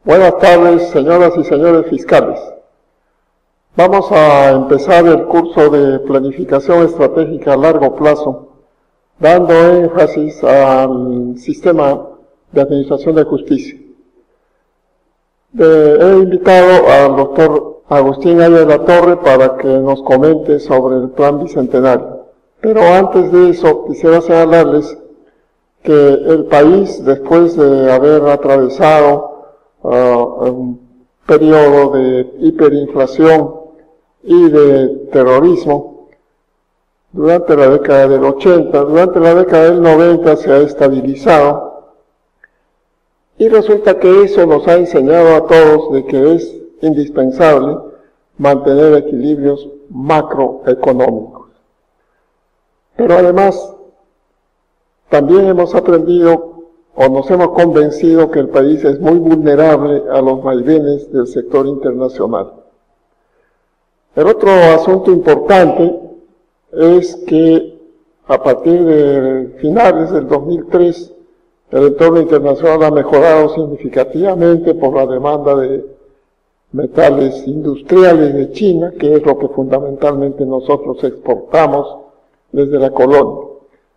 Buenas tardes, señoras y señores fiscales. Vamos a empezar el curso de planificación estratégica a largo plazo, dando énfasis al sistema de administración de justicia. He invitado al doctor Agustín Aya de la Torre para que nos comente sobre el Plan Bicentenario. Pero antes de eso, quisiera señalarles que el país, después de haber atravesado un periodo de hiperinflación y de terrorismo, durante la década del 80, durante la década del 90 se ha estabilizado, y resulta que eso nos ha enseñado a todos de que es indispensable mantener equilibrios macroeconómicos. Pero además, también hemos aprendido o nos hemos convencido que el país es muy vulnerable a los vaivenes del sector internacional. El otro asunto importante es que a partir de finales del 2003, el entorno internacional ha mejorado significativamente por la demanda de metales industriales de China, que es lo que fundamentalmente nosotros exportamos desde la colonia.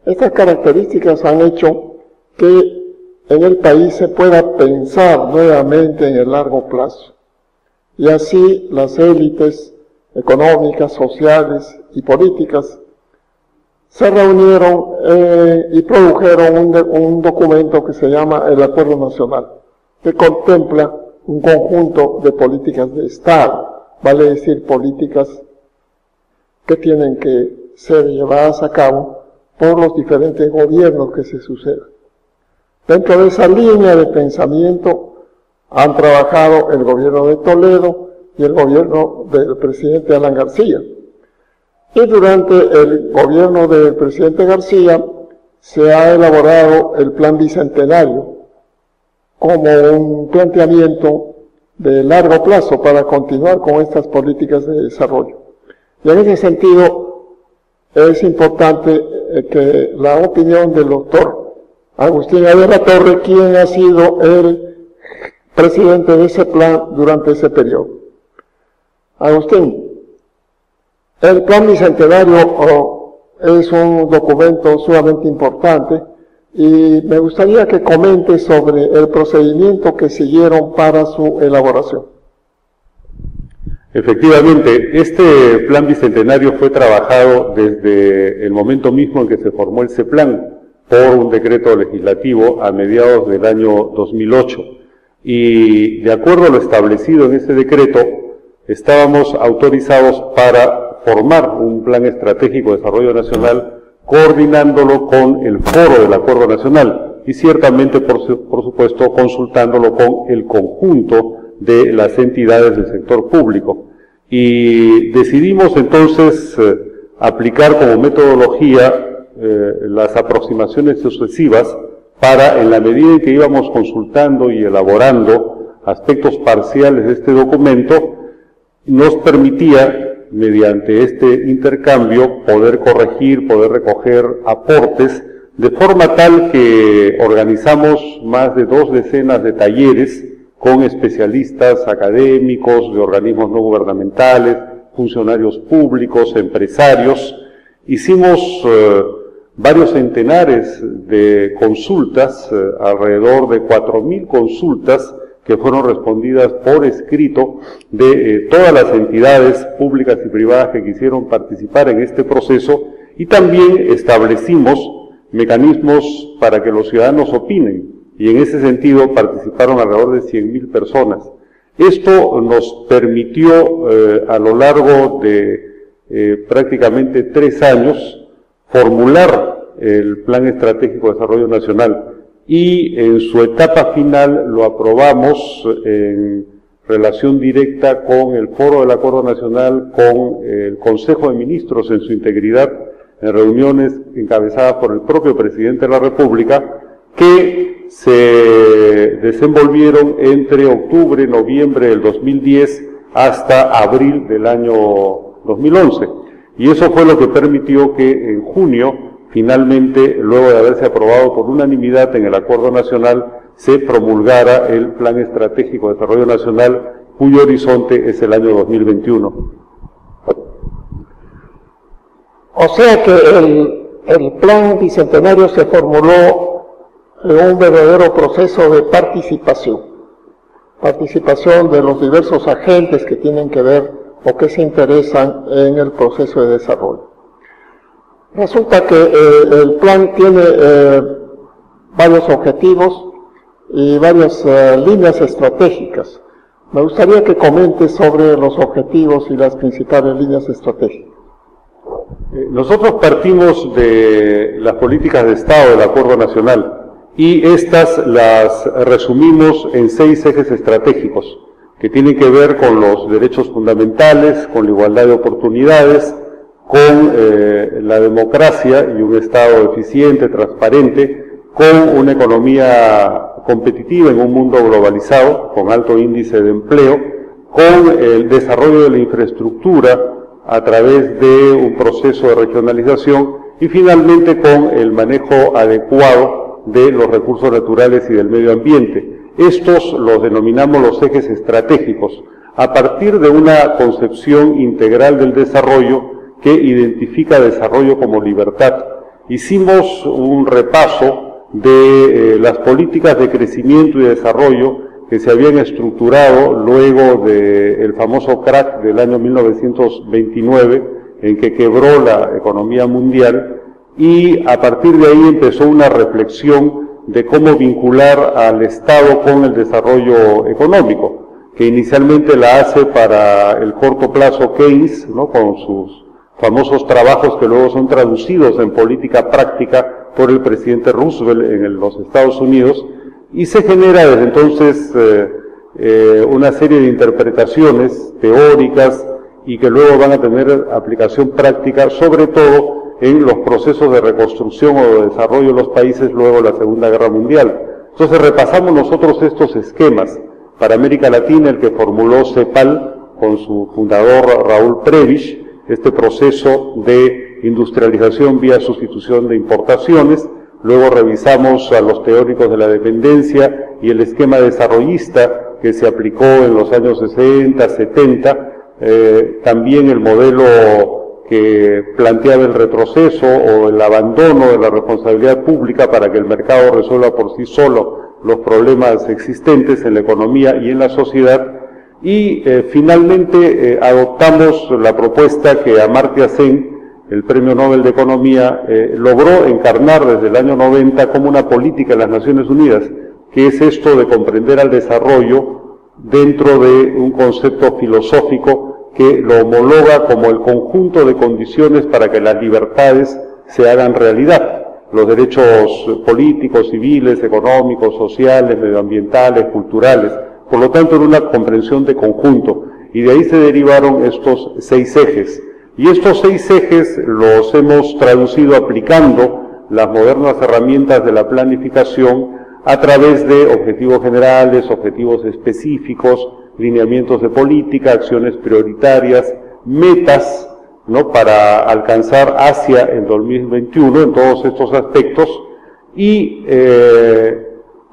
Estas características han hecho que en el país se pueda pensar nuevamente en el largo plazo. Y así las élites económicas, sociales y políticas se reunieron y produjeron un documento que se llama el Acuerdo Nacional, que contempla un conjunto de políticas de Estado, vale decir, políticas que tienen que ser llevadas a cabo por los diferentes gobiernos que se sucedan. Dentro de esa línea de pensamiento han trabajado el gobierno de Toledo y el gobierno del presidente Alan García. Y durante el gobierno del presidente García se ha elaborado el Plan Bicentenario como un planteamiento de largo plazo para continuar con estas políticas de desarrollo. Y en ese sentido es importante que la opinión del doctor Agustín Aya de la Torre, quien ha sido el presidente de ese plan durante ese periodo. Agustín, el Plan Bicentenario es un documento sumamente importante y me gustaría que comente sobre el procedimiento que siguieron para su elaboración. Efectivamente, este Plan Bicentenario fue trabajado desde el momento mismo en que se formó el CEPLAN, por un decreto legislativo a mediados del año 2008. Y de acuerdo a lo establecido en ese decreto, estábamos autorizados para formar un plan estratégico de desarrollo nacional, coordinándolo con el foro del Acuerdo Nacional y ciertamente, por supuesto, consultándolo con el conjunto de las entidades del sector público. Y decidimos entonces aplicar como metodología las aproximaciones sucesivas para, en la medida en que íbamos consultando y elaborando aspectos parciales de este documento, nos permitía, mediante este intercambio, poder corregir, poder recoger aportes, de forma tal que organizamos más de 2 decenas de talleres con especialistas académicos, de organismos no gubernamentales, funcionarios públicos, empresarios. Hicimos varios centenares de consultas, alrededor de 4.000 consultas que fueron respondidas por escrito de todas las entidades públicas y privadas que quisieron participar en este proceso, y también establecimos mecanismos para que los ciudadanos opinen, y en ese sentido participaron alrededor de 100.000 personas. Esto nos permitió a lo largo de prácticamente 3 años formular el Plan Estratégico de Desarrollo Nacional, y en su etapa final lo aprobamos en relación directa con el Foro del Acuerdo Nacional, con el Consejo de Ministros en su integridad, en reuniones encabezadas por el propio Presidente de la República, que se desenvolvieron entre octubre, noviembre del 2010 hasta abril del año 2011. Y eso fue lo que permitió que en junio, finalmente, luego de haberse aprobado por unanimidad en el Acuerdo Nacional, se promulgara el Plan Estratégico de Desarrollo Nacional, cuyo horizonte es el año 2021. O sea que el Plan Bicentenario se formuló en un verdadero proceso de participación de los diversos agentes que tienen que ver o que se interesan en el proceso de desarrollo. Resulta que el plan tiene varios objetivos y varias líneas estratégicas. Me gustaría que comentes sobre los objetivos y las principales líneas estratégicas. Nosotros partimos de las políticas de Estado del Acuerdo Nacional y estas las resumimos en 6 ejes estratégicos que tienen que ver con los derechos fundamentales, con la igualdad de oportunidades, con la democracia y un Estado eficiente, transparente, con una economía competitiva en un mundo globalizado, con alto índice de empleo, con el desarrollo de la infraestructura a través de un proceso de regionalización y finalmente con el manejo adecuado de los recursos naturales y del medio ambiente. Estos los denominamos los ejes estratégicos, a partir de una concepción integral del desarrollo que identifica desarrollo como libertad. Hicimos un repaso de las políticas de crecimiento y desarrollo que se habían estructurado luego del famoso crack del año 1929, en que quebró la economía mundial, y a partir de ahí empezó una reflexión de cómo vincular al Estado con el desarrollo económico, que inicialmente la hace para el corto plazo Keynes, ¿no?, con sus famosos trabajos que luego son traducidos en política práctica por el presidente Roosevelt en los Estados Unidos, y se genera desde entonces una serie de interpretaciones teóricas y que luego van a tener aplicación práctica, sobre todo en los procesos de reconstrucción o de desarrollo de los países luego de la Segunda Guerra Mundial. Entonces repasamos nosotros estos esquemas. Para América Latina, el que formuló CEPAL con su fundador Raúl Prebisch, este proceso de industrialización vía sustitución de importaciones. Luego revisamos a los teóricos de la dependencia y el esquema desarrollista que se aplicó en los años 60, 70, también el modelo que planteaba el retroceso o el abandono de la responsabilidad pública para que el mercado resuelva por sí solo los problemas existentes en la economía y en la sociedad. Y finalmente adoptamos la propuesta que Amartya Sen, el Premio Nobel de Economía, logró encarnar desde el año 90 como una política de las Naciones Unidas, que es esto de comprender al desarrollo dentro de un concepto filosófico que lo homologa como el conjunto de condiciones para que las libertades se hagan realidad. Los derechos políticos, civiles, económicos, sociales, medioambientales, culturales. Por lo tanto, en una comprensión de conjunto. Y de ahí se derivaron estos 6 ejes. Y estos 6 ejes los hemos traducido aplicando las modernas herramientas de la planificación a través de objetivos generales, objetivos específicos, lineamientos de política, acciones prioritarias, metas, ¿no?, para alcanzar hacia el 2021 en todos estos aspectos, y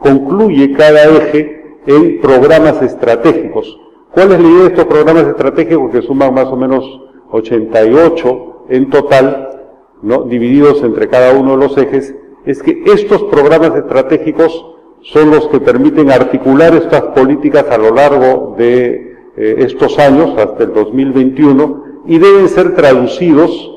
concluye cada eje en programas estratégicos. ¿Cuál es la idea de estos programas estratégicos, que suman más o menos 88 en total, ¿no?, divididos entre cada uno de los ejes? Es que estos programas estratégicos son los que permiten articular estas políticas a lo largo de estos años, hasta el 2021, y deben ser traducidos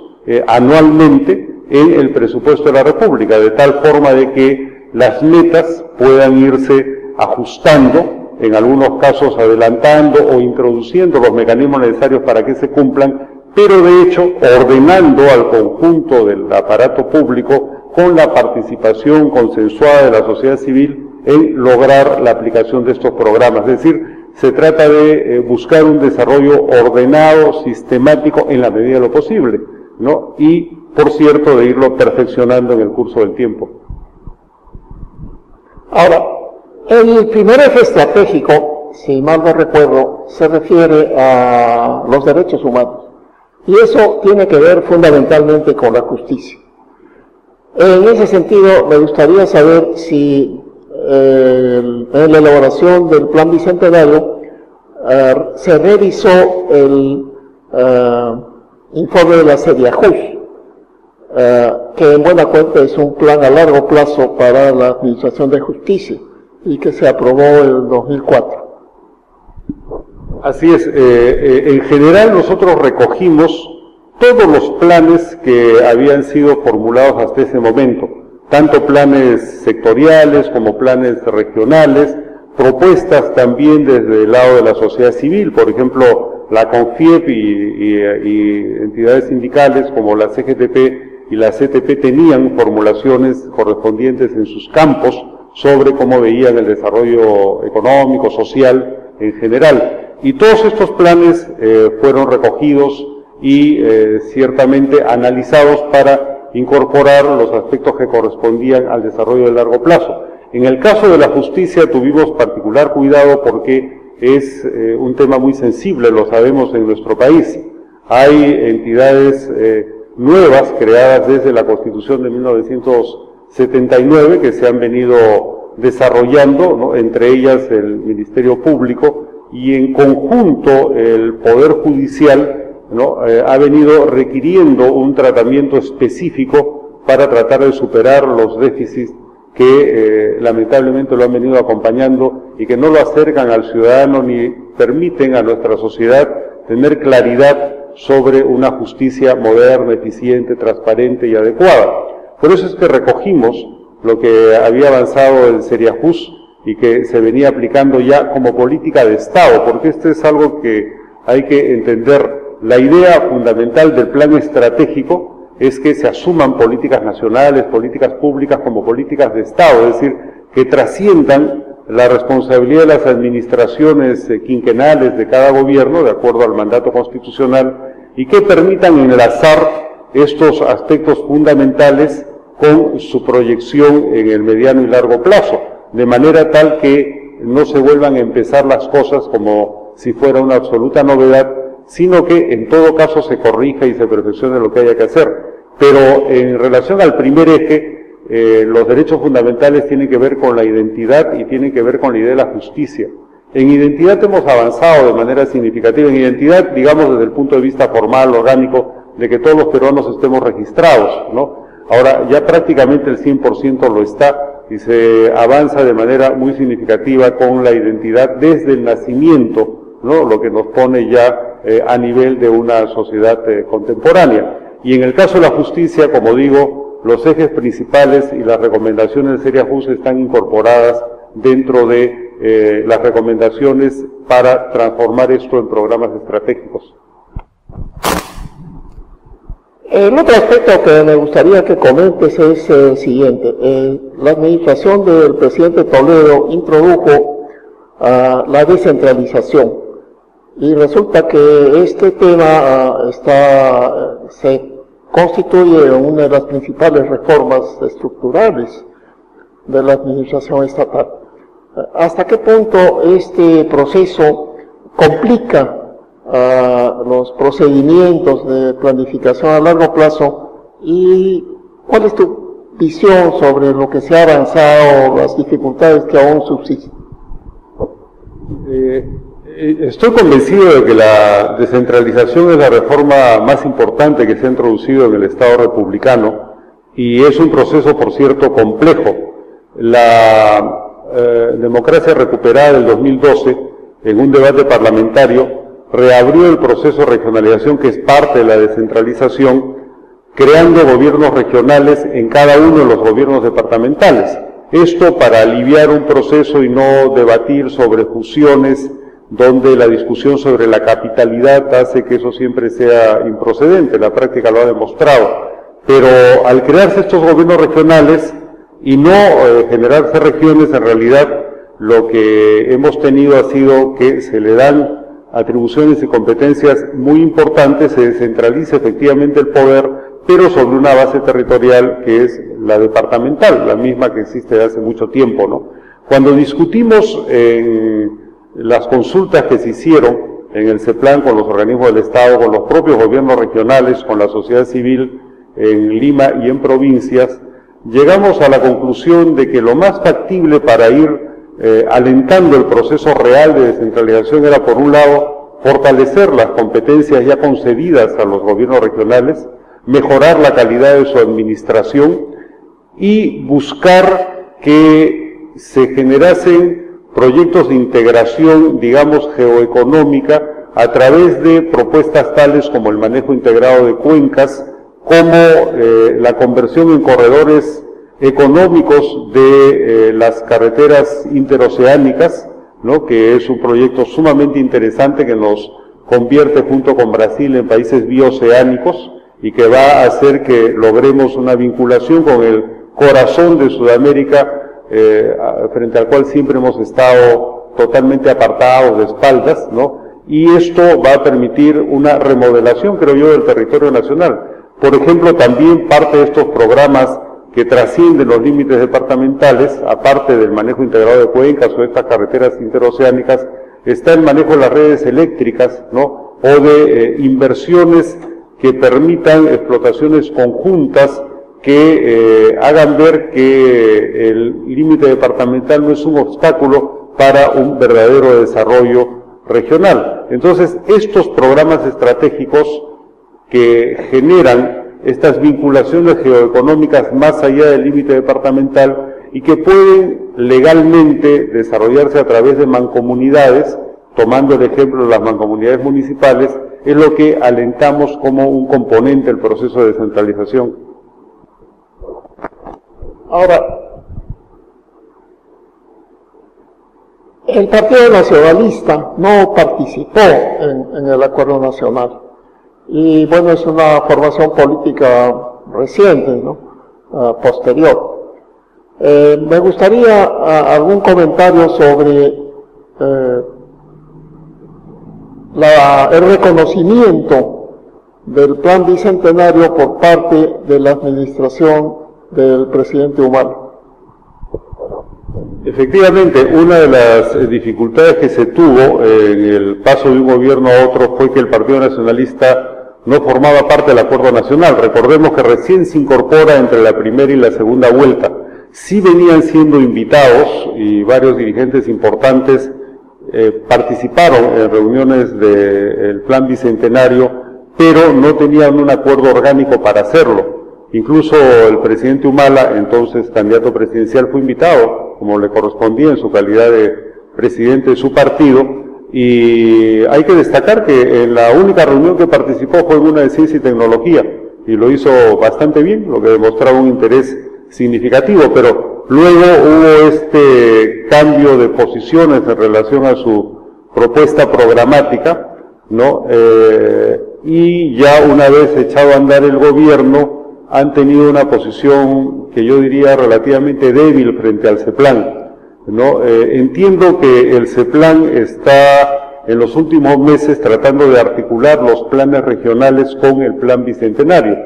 anualmente en el presupuesto de la República, de tal forma de que las metas puedan irse ajustando, en algunos casos adelantando o introduciendo los mecanismos necesarios para que se cumplan, pero de hecho ordenando al conjunto del aparato público con la participación consensuada de la sociedad civil en lograr la aplicación de estos programas. Es decir, se trata de buscar un desarrollo ordenado, sistemático, en la medida de lo posible, ¿no? Y, por cierto, de irlo perfeccionando en el curso del tiempo. Ahora, el primer eje estratégico, si mal no recuerdo, se refiere a los derechos humanos. Y eso tiene que ver fundamentalmente con la justicia. En ese sentido, me gustaría saber si en la elaboración del Plan Bicentenario se revisó el informe de la CEDIAJUS, que en buena cuenta es un plan a largo plazo para la Administración de Justicia y que se aprobó en 2004. Así es, en general nosotros recogimos todos los planes que habían sido formulados hasta ese momento, tanto planes sectoriales como planes regionales, propuestas también desde el lado de la sociedad civil, por ejemplo, la CONFIEP y entidades sindicales como la CGTP y la CTP tenían formulaciones correspondientes en sus campos sobre cómo veían el desarrollo económico, social en general. Y todos estos planes fueron recogidos y ciertamente analizados para incorporar los aspectos que correspondían al desarrollo de largo plazo. En el caso de la justicia tuvimos particular cuidado porque es un tema muy sensible, lo sabemos en nuestro país. Hay entidades nuevas creadas desde la Constitución de 1979 que se han venido desarrollando, ¿no? Entre ellas el Ministerio Público, y en conjunto el Poder Judicial, ¿no? Ha venido requiriendo un tratamiento específico para tratar de superar los déficits que lamentablemente lo han venido acompañando y que no lo acercan al ciudadano ni permiten a nuestra sociedad tener claridad sobre una justicia moderna, eficiente, transparente y adecuada. Por eso es que recogimos lo que había avanzado el CEDIAJUS y que se venía aplicando ya como política de Estado, porque esto es algo que hay que entender. La idea fundamental del plan estratégico es que se asuman políticas nacionales, políticas públicas como políticas de Estado, es decir, que trasciendan la responsabilidad de las administraciones quinquenales de cada gobierno, de acuerdo al mandato constitucional, y que permitan enlazar estos aspectos fundamentales con su proyección en el mediano y largo plazo, de manera tal que no se vuelvan a empezar las cosas como si fuera una absoluta novedad, sino que en todo caso se corrija y se perfeccione lo que haya que hacer. Pero en relación al primer eje, los derechos fundamentales tienen que ver con la identidad y tienen que ver con la idea de la justicia. En identidad hemos avanzado de manera significativa, en identidad, digamos, desde el punto de vista formal, orgánico, de que todos los peruanos estemos registrados, ¿no? Ahora, ya prácticamente el 100% lo está y se avanza de manera muy significativa con la identidad desde el nacimiento, ¿no? Lo que nos pone ya a nivel de una sociedad contemporánea. Y en el caso de la justicia, como digo, los ejes principales y las recomendaciones de CEDIAJUS están incorporadas dentro de las recomendaciones para transformar esto en programas estratégicos. El otro aspecto que me gustaría que comentes es el siguiente. La administración del presidente Toledo introdujo la descentralización y resulta que este tema se constituye una de las principales reformas estructurales de la administración estatal. ¿Hasta qué punto este proceso complica los procedimientos de planificación a largo plazo y cuál es tu visión sobre lo que se ha avanzado, las dificultades que aún subsisten? Estoy convencido de que la descentralización es la reforma más importante que se ha introducido en el Estado republicano y es un proceso, por cierto, complejo. La democracia recuperada del 2012, en un debate parlamentario, reabrió el proceso de regionalización que es parte de la descentralización, creando gobiernos regionales en cada uno de los gobiernos departamentales. Esto para aliviar un proceso y no debatir sobre fusiones, donde la discusión sobre la capitalidad hace que eso siempre sea improcedente, la práctica lo ha demostrado. Pero al crearse estos gobiernos regionales y no generarse regiones, en realidad lo que hemos tenido ha sido que se le dan atribuciones y competencias muy importantes, se descentraliza efectivamente el poder, pero sobre una base territorial que es la departamental, la misma que existe desde hace mucho tiempo, ¿no? Cuando discutimos en las consultas que se hicieron, en el CEPLAN con los organismos del Estado, con los propios gobiernos regionales, con la sociedad civil en Lima y en provincias, llegamos a la conclusión de que lo más factible para ir alentando el proceso real de descentralización era, por un lado, fortalecer las competencias ya concedidas a los gobiernos regionales, mejorar la calidad de su administración y buscar que se generasen proyectos de integración, digamos, geoeconómica a través de propuestas tales como el manejo integrado de cuencas, como la conversión en corredores económicos de las carreteras interoceánicas, ¿no?, que es un proyecto sumamente interesante que nos convierte junto con Brasil en países bioceánicos y que va a hacer que logremos una vinculación con el corazón de Sudamérica, frente al cual siempre hemos estado totalmente apartados de espaldas, ¿no? Y esto va a permitir una remodelación, creo yo, del territorio nacional. Por ejemplo, también parte de estos programas que trascienden los límites departamentales, aparte del manejo integrado de cuencas o de estas carreteras interoceánicas, está el manejo de las redes eléctricas, ¿no?, o de inversiones que permitan explotaciones conjuntas que hagan ver que el límite departamental no es un obstáculo para un verdadero desarrollo regional. Entonces, estos programas estratégicos que generan estas vinculaciones geoeconómicas más allá del límite departamental y que pueden legalmente desarrollarse a través de mancomunidades, tomando el ejemplo de las mancomunidades municipales, es lo que alentamos como un componente del proceso de descentralización. Ahora, el Partido Nacionalista no participó en el Acuerdo Nacional. Y bueno, es una formación política reciente, ¿no?, posterior. Me gustaría algún comentario sobre el reconocimiento del Plan Bicentenario por parte de la administración del presidente Humala. Efectivamente, una de las dificultades que se tuvo en el paso de un gobierno a otro fue que el Partido Nacionalista no formaba parte del Acuerdo Nacional. Recordemos que recién se incorpora entre la primera y la segunda vuelta. Sí venían siendo invitados y varios dirigentes importantes participaron en reuniones del Plan Bicentenario, pero no tenían un acuerdo orgánico para hacerlo. Incluso el presidente Humala, entonces candidato presidencial, fue invitado, como le correspondía en su calidad de presidente de su partido, y hay que destacar que en la única reunión que participó fue en una de ciencia y tecnología, y lo hizo bastante bien, lo que demostraba un interés significativo, pero luego hubo este cambio de posiciones en relación a su propuesta programática, ¿no? Y ya una vez echado a andar el gobierno, han tenido una posición que yo diría relativamente débil frente al CEPLAN, ¿no? Entiendo que el CEPLAN está en los últimos meses tratando de articular los planes regionales con el Plan Bicentenario,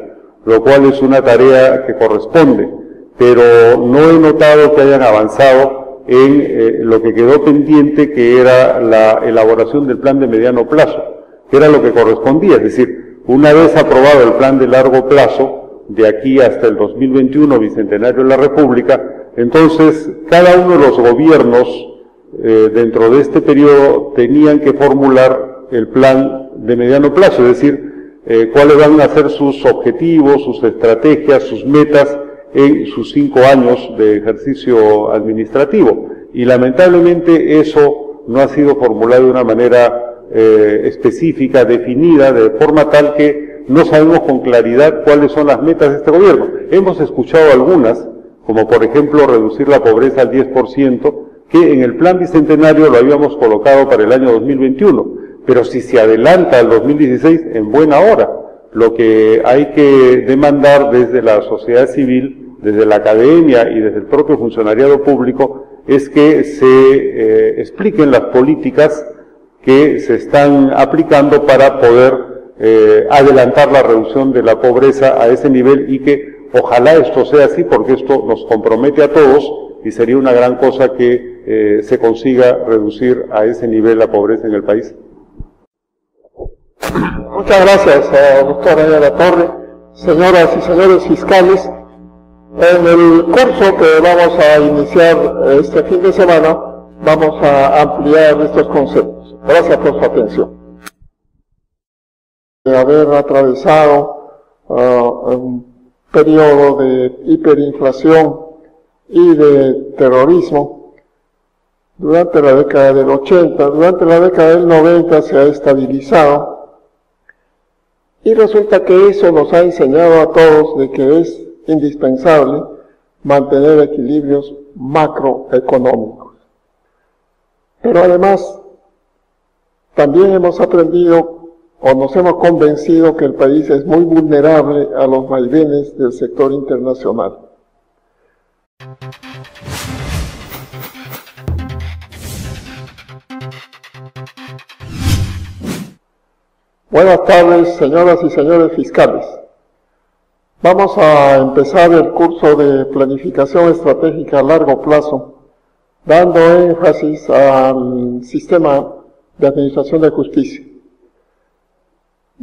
lo cual es una tarea que corresponde, pero no he notado que hayan avanzado en lo que quedó pendiente, que era la elaboración del plan de mediano plazo, que era lo que correspondía, es decir, una vez aprobado el plan de largo plazo, de aquí hasta el 2021, Bicentenario de la República, entonces cada uno de los gobiernos dentro de este periodo tenían que formular el plan de mediano plazo, es decir, cuáles van a ser sus objetivos, sus estrategias, sus metas en sus 5 años de ejercicio administrativo. Y lamentablemente eso no ha sido formulado de una manera específica, definida, de forma tal que no sabemos con claridad cuáles son las metas de este gobierno. Hemos escuchado algunas, como por ejemplo reducir la pobreza al 10%, que en el plan bicentenario lo habíamos colocado para el año 2021, pero si se adelanta al 2016, en buena hora. Lo que hay que demandar desde la sociedad civil, desde la academia y desde el propio funcionariado público, es que se expliquen las políticas que se están aplicando para poder adelantar la reducción de la pobreza a ese nivel, y que ojalá esto sea así, porque esto nos compromete a todos y sería una gran cosa que se consiga reducir a ese nivel la pobreza en el país. Muchas gracias, doctora Ayala Torre. Señoras y señores fiscales, en el curso que vamos a iniciar este fin de semana, vamos a ampliar estos conceptos. Gracias por su atención. De haber atravesado un periodo de hiperinflación y de terrorismo durante la década del 80, durante la década del 90 se ha estabilizado, y resulta que eso nos ha enseñado a todos de que es indispensable mantener equilibrios macroeconómicos. Pero además, también hemos aprendido o nos hemos convencido que el país es muy vulnerable a los vaivenes del sector internacional. Buenas tardes, señoras y señores fiscales. Vamos a empezar el curso de planificación estratégica a largo plazo, dando énfasis al sistema de administración de justicia.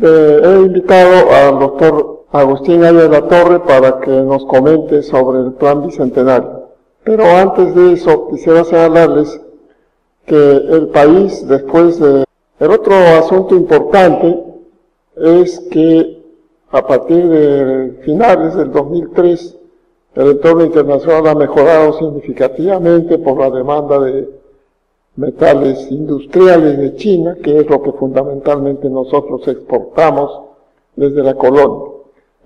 He invitado al doctor Agustín Ayala Torre para que nos comente sobre el Plan Bicentenario. Pero antes de eso, quisiera señalarles que el país, después de... El otro asunto importante es que a partir de finales del 2003, el entorno internacional ha mejorado significativamente por la demanda de metales industriales de China, que es lo que fundamentalmente nosotros exportamos desde la colonia.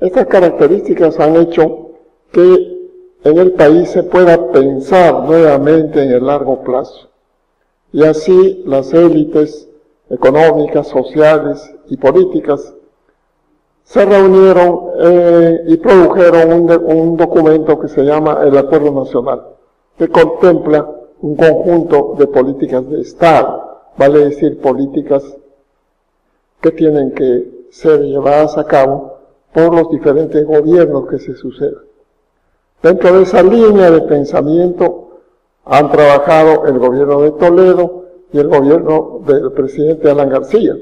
Estas características han hecho que en el país se pueda pensar nuevamente en el largo plazo. Y así las élites económicas, sociales y políticas se reunieron y produjeron un documento que se llama el Acuerdo Nacional, que contempla un conjunto de políticas de Estado, vale decir políticas que tienen que ser llevadas a cabo por los diferentes gobiernos que se sucedan. Dentro de esa línea de pensamiento han trabajado el gobierno de Toledo y el gobierno del presidente Alan García.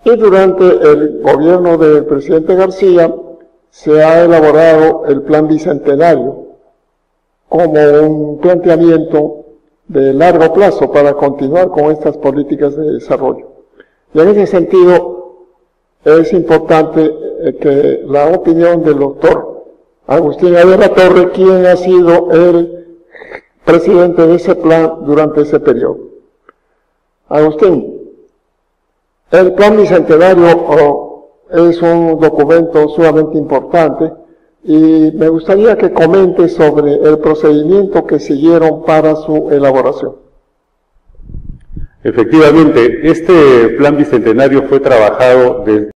Y durante el gobierno del presidente García se ha elaborado el Plan Bicentenario como un planteamiento de largo plazo para continuar con estas políticas de desarrollo. Y en ese sentido es importante que la opinión del doctor Agustín Ayala Torre, quien ha sido el presidente de ese plan durante ese periodo. Agustín, el Plan Bicentenario es un documento sumamente importante y me gustaría que comente sobre el procedimiento que siguieron para su elaboración. Efectivamente, este Plan Bicentenario fue trabajado desde